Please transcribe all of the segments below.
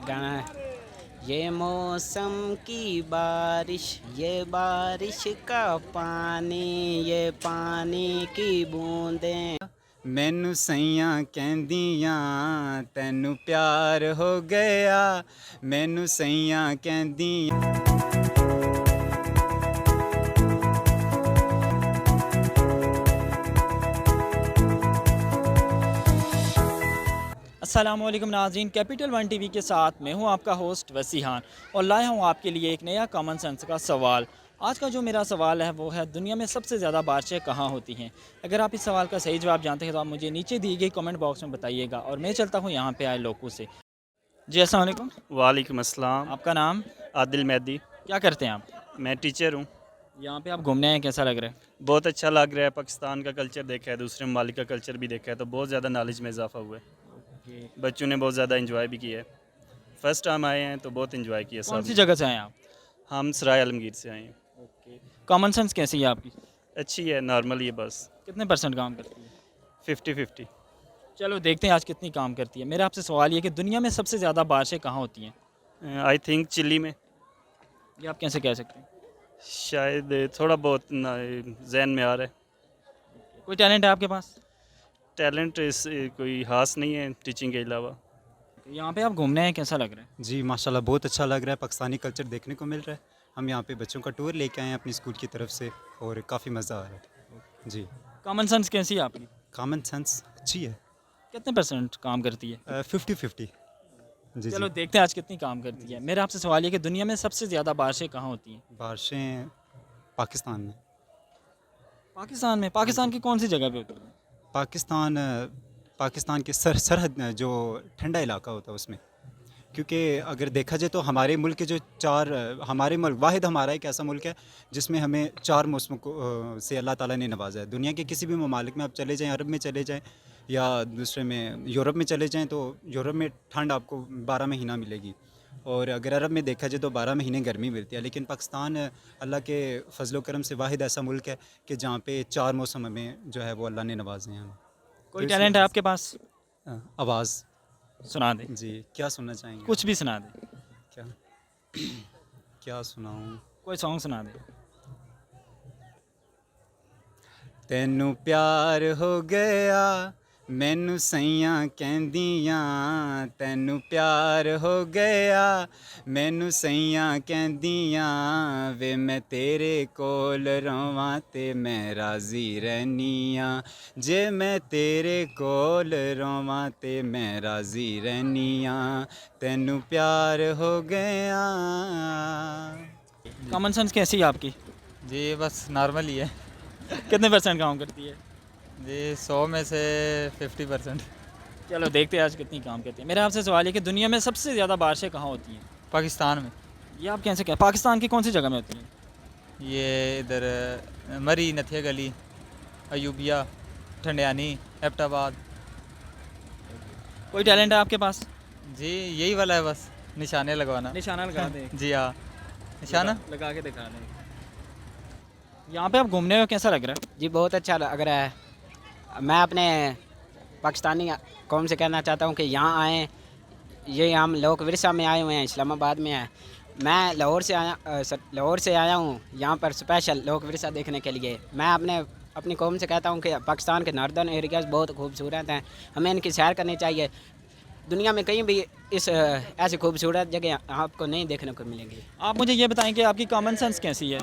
गाना है, ये मौसम की बारिश, ये बारिश का पानी, ये पानी की बूंदें। ਮੈਨੂੰ ਸਈਆਂ ਕਹਿੰਦੀਆਂ ਤੈਨੂੰ ਪਿਆਰ ਹੋ ਗਿਆ ਮੈਨੂੰ ਸਈਆਂ ਕਹਿੰਦੀਆਂ अस्सलामुअलैकुम नाज़रीन, कैपिटल वन टीवी के साथ मैं हूं आपका होस्ट वसीहान और लाया हूं आपके लिए एक नया कॉमन सेंस का सवाल। आज का जो मेरा सवाल है वो है, दुनिया में सबसे ज़्यादा बारिशें कहाँ होती हैं। अगर आप इस सवाल का सही जवाब जानते हैं तो आप मुझे नीचे दी गई कमेंट बॉक्स में बताइएगा और मैं चलता हूँ यहाँ पे आए लोगों से। जी अस्सलाम वालेकुम। वालेकुम अस्सलाम। आपका नाम? आदिल मेहदी। क्या करते हैं आप? मैं टीचर हूँ। यहाँ पे आप घूमने आए हैं, कैसा लग रहा है? बहुत अच्छा लग रहा है। पाकिस्तान का कल्चर देखा है, दूसरे ममालिक का कल्चर भी देखा है, तो बहुत ज़्यादा नॉलेज में इजाफा हुआ है। बच्चों ने बहुत ज़्यादा इंजॉय भी किया है। फर्स्ट टाइम आए हैं तो बहुत इंजॉय किया कौन सी सब। जगह से आए हैं आप? हम सराय आलमगीर से आए हैं। कॉमन सेंस कैसी है आपकी? अच्छी है, नॉर्मल ही है बस। कितने परसेंट काम करती है? 50-50। चलो देखते हैं आज कितनी काम करती है। मेरा आपसे सवाल ये है कि दुनिया में सबसे ज़्यादा बारिशें कहाँ होती हैं? आई थिंक चिली में। ये आप कैसे कह सकते हैं? शायद थोड़ा बहुत जहन में आ रहा है। कोई टैलेंट है आपके पास? टैलेंट इस कोई खास नहीं है टीचिंग के अलावा। यहाँ पे आप घूमने हैं, कैसा लग रहा है? जी माशाल्लाह बहुत अच्छा लग रहा है पाकिस्तानी कल्चर देखने को मिल रहा है हम यहाँ पे बच्चों का टूर लेके आए हैं अपनी स्कूल की तरफ से और काफ़ी मज़ा आ रहा है जी। कॉमन सेंस कैसी है आपकी? कॉमन सेंस अच्छी है कितने परसेंट काम करती है? 50-50 जी चलो जी। देखते हैं आज कितनी काम करती है। मेरा आपसे सवाल ये कि दुनिया में सबसे ज़्यादा बारिशें कहाँ होती हैं? बारिशें पाकिस्तान में। पाकिस्तान में? पाकिस्तान की कौन सी जगह पे होती है? पाकिस्तान के सरहद जो ठंडा इलाका होता है उसमें, क्योंकि अगर देखा जाए तो हमारे मुल्क के जो हमारे मुल्क वाहिद हमारा एक ऐसा मुल्क है जिसमें हमें 4 मौसमों को से अल्लाह ताला ने नवाजा है। दुनिया के किसी भी ममालिक में आप चले जाएं, अरब में चले जाएं या दूसरे में यूरोप में चले जाएं, तो यूरोप में ठंड आपको 12 महीना मिलेगी और अगर अरब में देखा जाए तो 12 महीने गर्मी मिलती है। लेकिन पाकिस्तान अल्लाह के फजलो करम से वाहिद ऐसा मुल्क है कि जहाँ पे 4 मौसम हमें जो है वो अल्लाह ने नवाजे हैं। कोई टैलेंट है आपके पास? आवाज़। सुना दे। जी क्या सुनना चाहेंगे? कुछ भी सुना दे। क्या क्या सुनाऊँ? कोई सॉन्ग सुना दे। ਤੈਨੂੰ ਪਿਆਰ ਹੋ ਗਿਆ ਮੈਨੂੰ ਸਈਆਂ ਕਹਿੰਦੀਆਂ ਤੈਨੂੰ ਪਿਆਰ ਹੋ ਗਿਆ ਮੈਨੂੰ ਸਈਆਂ ਕਹਿੰਦੀਆਂ ਵੇ ਮੈਂ ਤੇਰੇ ਕੋਲ ਰਵਾਂ ਤੇ ਮੈਂ ਰਾਜ਼ੀ ਰਹਿਨੀ ਆ ਜੇ ਮੈਂ ਤੇਰੇ ਕੋਲ ਰਵਾਂ ਤੇ ਮੈਂ ਰਾਜ਼ੀ ਰਹਿਨੀ ਆ ਤੈਨੂੰ ਪਿਆਰ ਹੋ ਗਿਆ। कॉमन सेंस कैसी है आपकी? जी बस नॉर्मल ही है कितने परसेंट काम करती है? जी 100 में से 50%। चलो देखते हैं आज कितनी काम करती है। मेरा आपसे सवाल है कि दुनिया में सबसे ज़्यादा बारिशें कहाँ होती हैं? पाकिस्तान में। ये आप कैसे कहें? पाकिस्तान की कौन सी जगह में होती हैं? ये इधर मरी, नथिया गली, अयूबिया, ठंडियानी, एबटाबाद। कोई टैलेंट है आपके पास? जी यही वाला है बस, निशाने लगवाना। निशाना लगा दे। जी हाँ, निशाना लगा के दिखा दें। यहाँ पे आप घूमने में कैसा लग रहा है? जी बहुत अच्छा लग रहा है। मैं अपने पाकिस्तानी कौम से कहना चाहता हूँ कि यहाँ आएँ, ये हम लोक विरसा में आए हुए हैं, इस्लामाबाद में है। मैं लाहौर से आया हूँ यहाँ पर स्पेशल लोक विरसा देखने के लिए। मैं अपनी कौम से कहता हूँ कि पाकिस्तान के नॉर्दर्न एरियाज़ बहुत खूबसूरत हैं, हमें इनकी सैर करनी चाहिए। दुनिया में कहीं भी इस ऐसी खूबसूरत जगह आपको नहीं देखने को मिलेंगी। आप मुझे ये बताएं कि आपकी कॉमन सेंस कैसी है?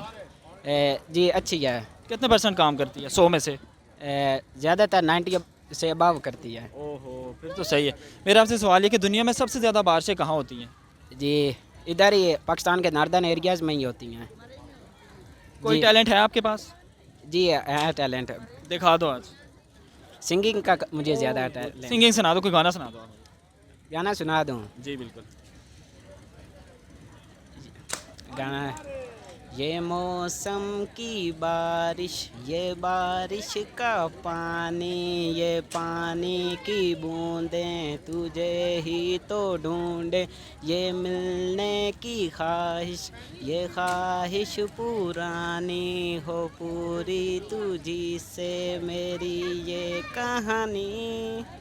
जी अच्छी है। कितने परसेंट काम करती है 100 में से? ज़्यादातर 90 से अबव करती है। ओहो, फिर तो सही है। मेरा आपसे सवाल है कि दुनिया में सबसे ज़्यादा बारिशें कहाँ होती हैं? जी इधर ही पाकिस्तान के नॉर्दर्न एरियाज़ में ही होती हैं। कोई जी। टैलेंट है आपके पास? जी है टैलेंट। दिखा दो आज। सिंगिंग का मुझे ज़्यादा टैलेंट। सिंगिंग सुना दो, कोई गाना सुना दो। गाना सुना दूँ? जी बिल्कुल। गाना है, ये मौसम की बारिश, ये बारिश का पानी, ये पानी की बूंदें तुझे ही तो ढूंढे, ये मिलने की ख्वाहिश, ये ख्वाहिश पुरानी हो पूरी तुझी से मेरी ये कहानी।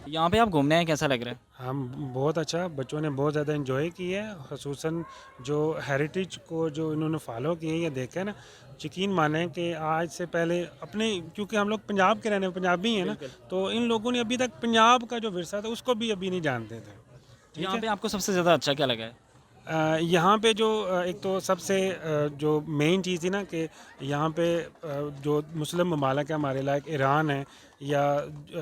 यहाँ पे आप घूमने हैं, कैसा लग रहा है? हम बहुत अच्छा, बच्चों ने बहुत ज़्यादा इन्जॉय किया है, ख़ुसूसन जो हेरिटेज को जो इन्होंने फॉलो किए या देखा है ना, यकीन माने कि आज से पहले अपने, क्योंकि हम लोग पंजाब के रहने पंजाबी हैं ना, तो इन लोगों ने अभी तक पंजाब का जो विरसा था उसको भी अभी नहीं जानते थे। ठीक यहाँ है। पे आपको सबसे ज़्यादा अच्छा क्या लगा है? यहाँ पे जो एक तो सबसे जो मेन चीज़ थी ना कि यहाँ पे जो मुस्लिम ममालिक है हमारे, लाइक ईरान है या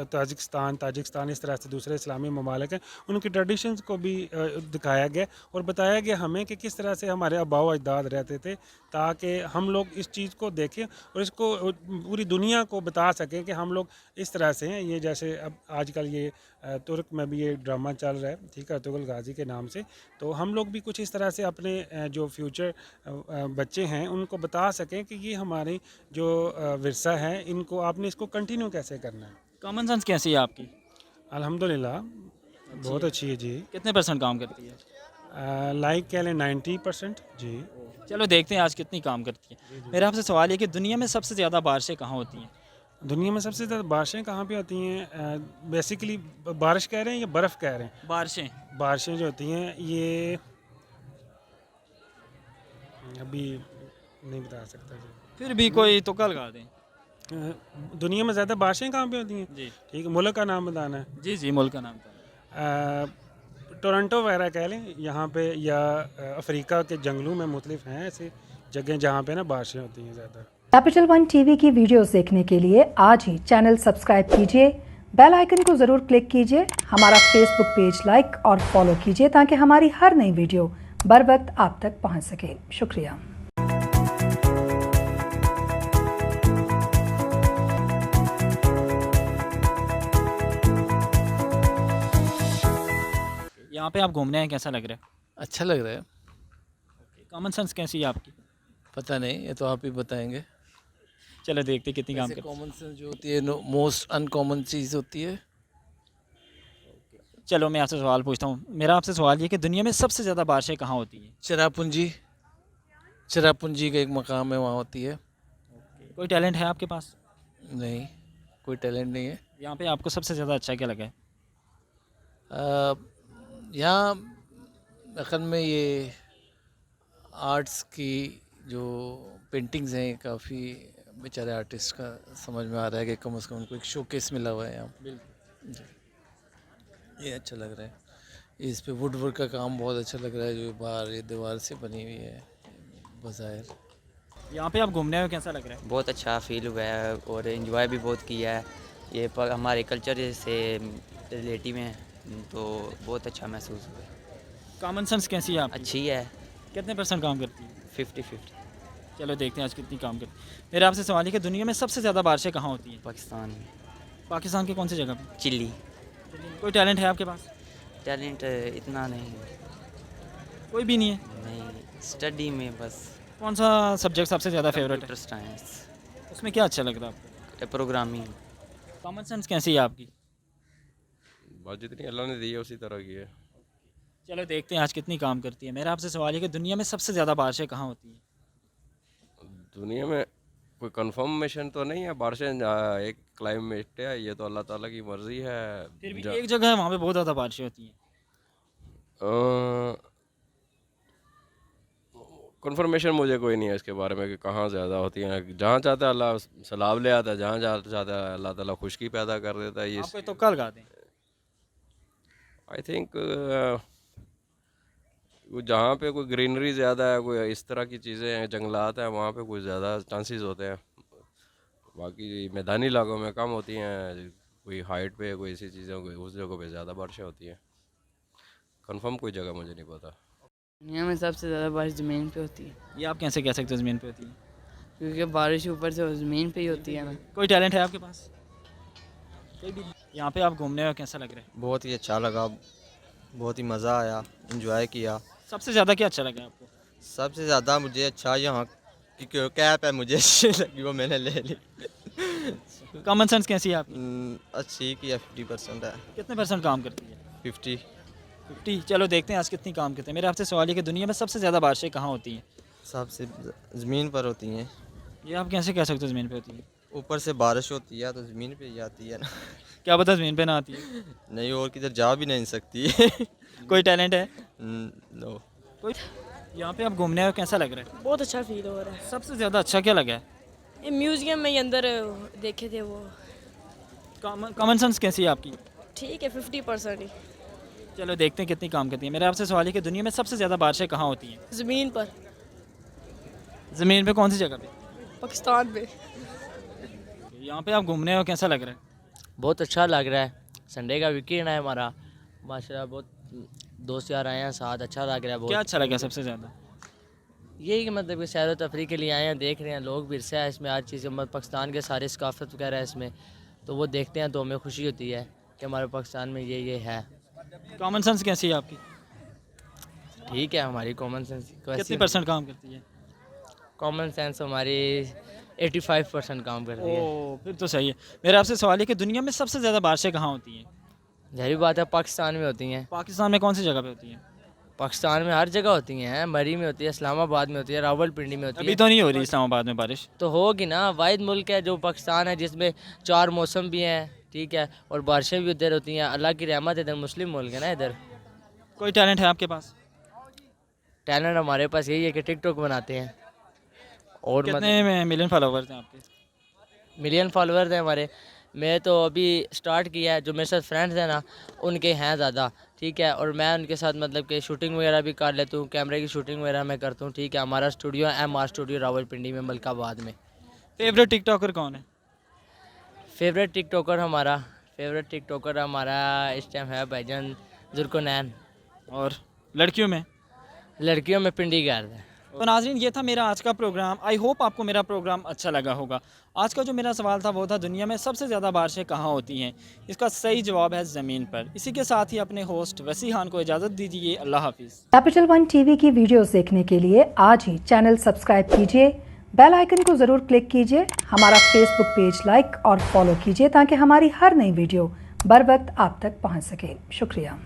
ताजिकिस्तान इस तरह से दूसरे इस्लामी ममालिक हैं, उनकी ट्रेडिशंस को भी दिखाया गया और बताया गया हमें कि किस तरह से हमारे आबाओ अजदाद रहते थे, ताकि हम लोग इस चीज़ को देखें और इसको पूरी दुनिया को बता सकें कि हम लोग इस तरह से हैं। ये जैसे अब आजकल ये तुर्क में भी ये ड्रामा चल रहा है, ठीक है, तुगल गाजी के नाम से, तो हम लोग भी कुछ इस तरह से अपने जो फ्यूचर बच्चे हैं उनको बता सकें कि ये हमारी जो विरसा है, इनको आपने इसको कंटिन्यू कैसे करना है। कॉमन सेंस कैसी है आपकी? अल्हम्दुलिल्लाह बहुत अच्छी है जी। कितने % काम करती है? लाइक कह लें 90% जी। चलो देखते हैं आज कितनी काम करती है। मेरा आपसे सवाल है कि दुनिया में सबसे ज़्यादा बारिशें कहाँ होती हैं? दुनिया में सबसे ज़्यादा बारिशें कहाँ पे होती हैं? बेसिकली बारिश कह रहे हैं या बर्फ़ कह रहे हैं? बारिशें। बारिशें जो होती हैं ये अभी नहीं बता सकता जी। फिर भी कोई तुक्का लगा दें। दुनिया में ज़्यादा बारिशें कहाँ पे होती हैं? जी ठीक है, मुल्क का नाम बताना है। जी जी, मुल्क का नाम था। टोरंटो वगैरह कह लें यहाँ पे, या अफ्रीका के जंगलों में मुख्तलिफ हैं ऐसे जगह जहाँ पे ना बारिशें होती हैं ज़्यादा। कैपिटल वन टीवी की वीडियोस देखने के लिए आज ही चैनल सब्सक्राइब कीजिए, बेल आइकन को जरूर क्लिक कीजिए, हमारा फेसबुक पेज लाइक और फॉलो कीजिए ताकि हमारी हर नई वीडियो बर वक्त आप तक पहुंच सके। शुक्रिया। यहाँ पे आप घूमने हैं, कैसा लग रहा है? अच्छा लग रहा है। कॉमन सेंस कैसी है आपकी? पता नहीं, ये तो आप ही बताएंगे। चलो देखते हैं कितनी काम करती कॉमन सेंस जो होती है मोस्ट अनकॉमन चीज़ होती है। है। चलो मैं आपसे सवाल पूछता हूँ। मेरा आपसे सवाल ये कि दुनिया में सबसे ज़्यादा बारिशें कहाँ होती हैं? चिरापुंजी का एक मकाम है, वहाँ होती है। कोई टैलेंट है आपके पास? नहीं, कोई टैलेंट नहीं है। यहाँ पे आपको सबसे ज़्यादा अच्छा क्या लगा है? यहाँ दक्कन में ये आर्ट्स की जो पेंटिंग्स हैं, काफ़ी बेचारे आर्टिस्ट का समझ में आ रहा है कि कम से कम उनको एक शोकेस मिला हुआ है यहाँ। जी, ये अच्छा लग रहा है। इस पे वुड वर्क का काम बहुत अच्छा लग रहा है, जो बाहर ये दीवार से बनी हुई है बज़ाहिर। यहाँ पे आप घूमने में कैसा लग रहा है? बहुत अच्छा फील हुआ है और इन्जॉय भी बहुत किया है। ये पर हमारे कल्चर से रिलेटिव हैं तो बहुत अच्छा महसूस हुआ है। कॉमन सेंस कैसी है आपकी? अच्छी है, कितने % काम करती है? 50-50। चलो देखते हैं आज कितनी काम करती है। मेरा आपसे सवाल है कि दुनिया में सबसे ज़्यादा बारिशें कहाँ होती हैं? पाकिस्तान में पाकिस्तान की कौन सी जगह पे? चिल्ली। कोई टैलेंट है आपके पास? टैलेंट इतना नहीं, कोई भी नहीं है। नहीं स्टडी में बस कौन सा सब्जेक्ट सबसे ज़्यादा फेवरेट है? कंप्यूटर साइंस, उसमें क्या अच्छा लग रहा है आपको? प्रोग्रामिंग। कॉमन सेंस कैसी है आपकी? बस जितनी अल्लाह ने दी है उसी तरह की है। चलो देखते हैं आज कितनी काम करती है। मेरा आपसे सवाल है कि दुनिया में सबसे ज़्यादा बारिशें कहाँ होती हैं? दुनिया में कोई कंफर्मेशन तो नहीं है, बारिशें एक क्लाइमेट है, ये तो अल्लाह ताला की मर्ज़ी है। फिर भी एक जगह है वहाँ पे बहुत ज़्यादा बारिशें होती हैं। कंफर्मेशन मुझे कोई नहीं है इसके बारे में कि कहाँ ज़्यादा होती हैं। जहाँ चाहता है अल्लाह सैलाब ले आता है, जहाँ चाहता है अल्लाह ताला खुशकी पैदा कर देता है। ये आप कोई तुक्का लगा दें। आई थिंक जहाँ पे कोई ग्रीनरी ज़्यादा है, कोई इस तरह की चीज़ें हैं, जंगलात हैं, वहाँ पे कुछ ज़्यादा चांसेस होते हैं। बाकी मैदानी इलाकों में कम होती हैं, कोई हाइट पे कोई ऐसी चीज़ें, कोई उस जगह पे ज़्यादा बारिशें होती हैं। कंफर्म कोई जगह मुझे नहीं पता। दुनिया में सबसे ज़्यादा बारिश ज़मीन पे होती है, ये आप कैसे कह सकते हो ज़मीन पे होती है? क्योंकि बारिश ऊपर से ज़मीन पे ही होती है ना। कोई टैलेंट है आपके पास? कोई भी? यहाँ पे आप घूमने में कैसा लग रहा है? बहुत ही अच्छा लगा, बहुत ही मज़ा आया, एंजॉय किया। सबसे ज़्यादा क्या अच्छा लगा आपको? सबसे ज़्यादा मुझे अच्छा यहाँ की कैप है, मुझे अच्छी लगी, वो मैंने ले ली। कॉमन सेंस कैसी है आपकी? अच्छी की 50% है। कितने % काम करती है? 50। चलो देखते हैं आज कितनी काम करते हैं। मेरा आपसे सवाल है कि दुनिया में सबसे ज़्यादा बारिशें कहाँ होती हैं? सबसे ज़मीन पर होती हैं। ये आप कैसे कह सकते हो ज़मीन पे होती है? ऊपर से बारिश होती है तो ज़मीन पे ही आती है ना। क्या पता ज़मीन पे ना आती है। नहीं, और किधर जा भी नहीं सकती। कोई टैलेंट है? नो। कोई यहाँ पे आप घूमने आए हो, कैसा लग रहा है? बहुत अच्छा फील हो रहा है। सबसे ज़्यादा अच्छा क्या लगा है? ये म्यूजियम में ही अंदर देखे थे वो। कॉमन सेंस कैसी है आपकी? ठीक है, 50% ही। चलो देखते हैं कितनी काम करती है। मेरा आपसे सवाल है कि दुनिया में सबसे ज़्यादा बारिशें कहाँ होती हैं? ज़मीन पर। ज़मीन पे कौन सी जगह पे? पाकिस्तान में। यहाँ पे आप घूमने आए हो, कैसा लग रहा है? बहुत अच्छा लग रहा है। संडे का वीकेंड है हमारा, माशाल्लाह बहुत दोस्त यार आए हैं साथ, अच्छा लग रहा है बहुत। क्या अच्छा लगा सबसे ज़्यादा? यही कि मतलब कि सैर व तफरी के लिए आए हैं, देख रहे हैं लोग विरसा है इसमें, हर चीज़ मतलब पाकिस्तान के सारे सकाफत वगैरह है इसमें, तो वो देखते हैं तो हमें खुशी होती है कि हमारे पाकिस्तान में ये है। कॉमन सेंस कैसी है आपकी? ठीक है, हमारी कॉमन सेंस कितनी % काम करती है? कॉमन सेंस हमारी 85% काम करती है। ओह, फिर तो सही है। मेरा आपसे सवाल है कि दुनिया में सबसे ज़्यादा बारिशें कहाँ होती हैं? जाहिर बात है पाकिस्तान में होती हैं। पाकिस्तान में कौन सी जगह पे होती हैं? पाकिस्तान में हर जगह होती हैं, मरी में होती है, इस्लामाबाद में होती है, रावलपिंडी में होती है। अभी तो नहीं हो रही इस्लामाबाद में बारिश। तो होगी ना, वाहिद मुल्क है जो पाकिस्तान है जिसमें 4 मौसम भी हैं, ठीक है, और बारिशें भी उधर होती हैं। अल्लाह की रहमत है, इधर मुस्लिम मुल्क है ना इधर। कोई टैलेंट है आपके पास? टैलेंट हमारे पास यही है कि टिकटॉक बनाते हैं। और कितने मिलियन फॉलोवर्स हैं आपके? मिलियन फॉलोअर्स हैं हमारे। मैं तो अभी स्टार्ट किया है, जो मेरे साथ फ्रेंड्स हैं ना उनके हैं ज़्यादा, ठीक है, और मैं उनके साथ मतलब कि शूटिंग वगैरह भी कर लेता हूँ, कैमरे की शूटिंग वगैरह मैं करता हूँ, ठीक है। हमारा स्टूडियो है MR स्टूडियो रावलपिंडी में, मलकाबाद में। फेवरेट टिकटॉकर कौन है? फेवरेट टिकटॉकर हमारा इस टाइम है भाईजान जुल्कोनैन। और लड़कियों में पिंडी गर्द है। तो नाज़रीन, ये था मेरा आज का प्रोग्राम। आई होप आपको मेरा प्रोग्राम अच्छा लगा होगा। आज का जो मेरा सवाल था वो था दुनिया में सबसे ज़्यादा बारिशें कहाँ होती हैं। इसका सही जवाब है ज़मीन पर। इसी के साथ ही अपने होस्ट वसीहान को इजाज़त दीजिए। अल्लाह हाफिज़। कैपिटल वन टीवी की वीडियोस देखने के लिए आज ही चैनल सब्सक्राइब कीजिए, बेल आइकन को ज़रूर क्लिक कीजिए, हमारा फेसबुक पेज लाइक और फॉलो कीजिए ताकि हमारी हर नई वीडियो बर वक्त आप तक पहुँच सके। शुक्रिया।